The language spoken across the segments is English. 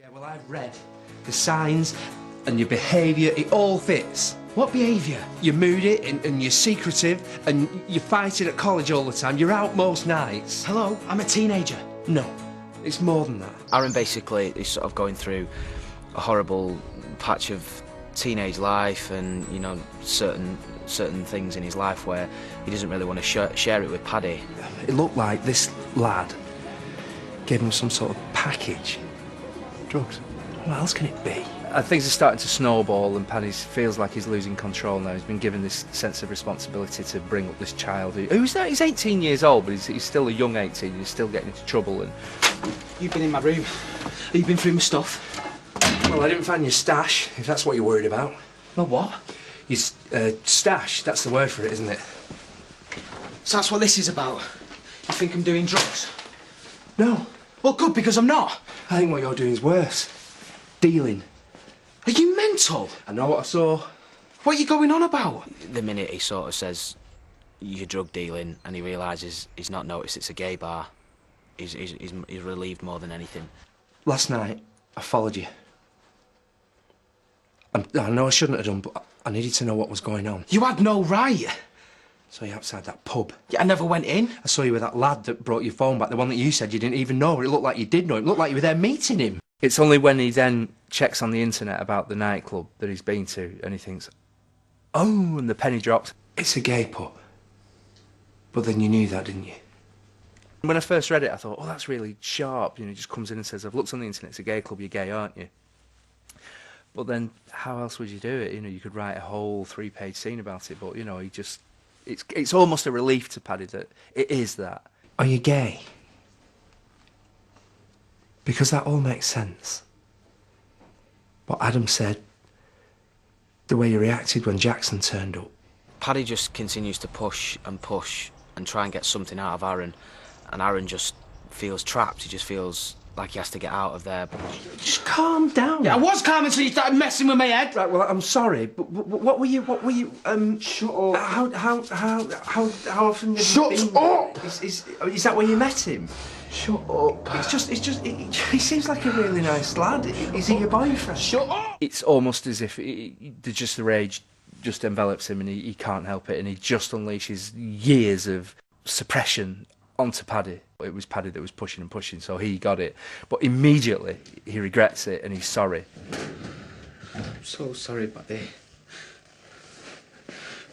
Yeah, well, I've read the signs and your behaviour, it all fits. What behaviour? You're moody and you're secretive and you're fighting at college all the time. You're out most nights. Hello, I'm a teenager. No, it's more than that. Aaron basically is sort of going through a horrible patch of teenage life and, you know, certain things in his life where he doesn't really want to share it with Paddy. It looked like this lad gave him some sort of package. Drugs. What else can it be? Things are starting to snowball and Paddy feels like he's losing control now. He's been given this sense of responsibility to bring up this child who's 18 years old, but he's still a young 18. He's still getting into trouble. And You've been in my room. Have you been through my stuff? Well, I didn't find your stash, if that's what you're worried about. My what? Your stash, that's the word for it, isn't it? So that's what this is about? You think I'm doing drugs? No. Well, good, because I'm not. I think what you're doing is worse. Dealing. Are you mental? I know what I saw. What are you going on about? The minute he sort of says you're drug dealing and he realises he's not noticed it's a gay bar, he's relieved more than anything. Last night, I followed you. I know I shouldn't have done, but I needed to know what was going on. You had no right. Saw you outside that pub. Yeah, I never went in. I saw you with that lad that brought your phone back, the one that you said you didn't even know, but it looked like you did know him. It looked like you were there meeting him. it's only when he then checks on the internet about the nightclub that he's been to and he thinks, oh, and the penny drops. It's a gay pub. But then you knew that, didn't you? When I first read it, I thought, oh, that's really sharp. You know, he just comes in and says, I've looked on the internet, it's a gay club, you're gay, aren't you? But then, how else would you do it? You know, you could write a whole 3-page scene about it, but, you know, it's almost a relief to Paddy that it is that. Are you gay? Because that all makes sense. What Adam said, the way you reacted when Jackson turned up. Paddy just continues to push and try and get something out of Aaron, and Aaron just feels trapped. He just feels like he has to get out of there. Just calm down. Yeah, I was calm until you started messing with my head. Right, well, I'm sorry, but what were you, Shut up. How often have Shut you been? up! Is that where you met him? Shut up. He seems like a really nice lad. Is he your boyfriend? Shut up! It's almost as if the rage just envelops him and he can't help it, and he just unleashes years of suppression onto Paddy. It was Paddy that was pushing and pushing, so he got it. But immediately, he regrets it and he's sorry. I'm so sorry, buddy.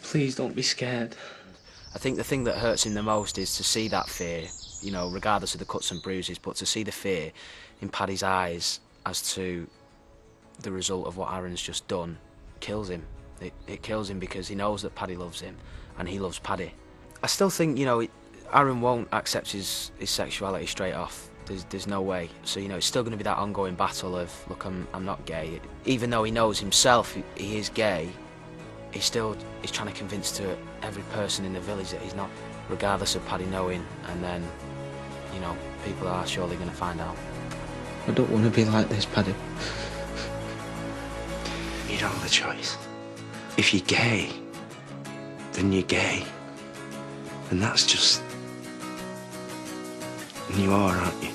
Please don't be scared. I think the thing that hurts him the most is to see that fear, you know, regardless of the cuts and bruises, but to see the fear in Paddy's eyes as to the result of what Aaron's just done kills him. It kills him because he knows that Paddy loves him and he loves Paddy. I still think, you know, Aaron won't accept his sexuality straight off. There's no way. So, you know, it's still going to be that ongoing battle of, look, I'm not gay. Even though he knows himself he is gay, he's trying to convince to every person in the village that he's not, regardless of Paddy knowing. And then, you know, people are surely going to find out. I don't want to be like this, Paddy. You don't have a choice. If you're gay, then you're gay. And that's just... And you are, aren't you?